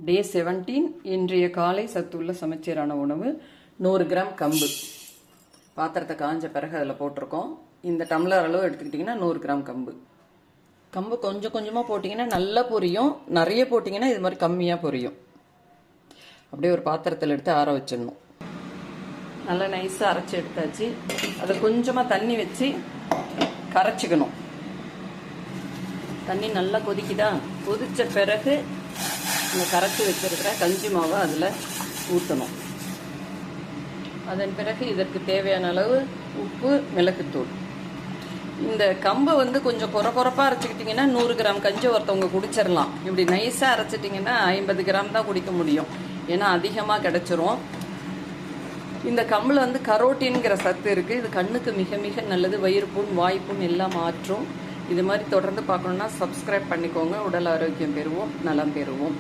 டே 17 இன்றைய காலை சத்துள்ள சமச்சீரான உணவு 100 கிராம் கம்பு. பாத்திரத்தை காஞ்ச பிறகு அதில் போட்டிருக்கோம். இந்த டம்ளர் அளவு எடுத்துக்கிட்டிங்கன்னா 100 கிராம் கம்பு. கம்பு கொஞ்சம் கொஞ்சமாக போட்டிங்கன்னா நல்லா பொரியும், நிறைய போட்டிங்கன்னா இது மாதிரி கம்மியாக பொரியும். அப்படியே ஒரு பாத்திரத்தில் எடுத்து ஆற வச்சிடணும். நல்லா நைஸாக அரைச்சி எடுத்தாச்சு. அதை கொஞ்சமாக தண்ணி வச்சு கரைச்சிக்கணும். தண்ணி நல்லா கொதிக்குதா? கொதித்த பிறகு இந்த கரைச்சி வச்சிருக்கிற கஞ்சி மாவை அதில் ஊற்றணும். அதன் பிறகு இதற்கு தேவையான அளவு உப்பு, மிளகுத்தூள். இந்த கம்பை கொஞ்சம் குறப்பாக அரைச்சிக்கிட்டிங்கன்னா 100 கிராம் கஞ்சி ஒருத்தவங்க குடிச்சிடலாம். இப்படி நைஸாக அரைச்சிட்டிங்கன்னா 50 கிராம் தான் குடிக்க முடியும், ஏன்னா அதிகமாக கிடச்சிரும். இந்த கம்பில் கரோட்டின்கிற சத்து இருக்குது. இது கண்ணுக்கு மிக மிக நல்லது. வயிறு புண், வாய்ப்புண் எல்லாம் மாற்றும். இது மாதிரி தொடர்ந்து பார்க்கணுன்னா சப்ஸ்கிரைப் பண்ணிக்கோங்க. உடல் ஆரோக்கியம் பெறுவோம், நலம் பெறுவோம்.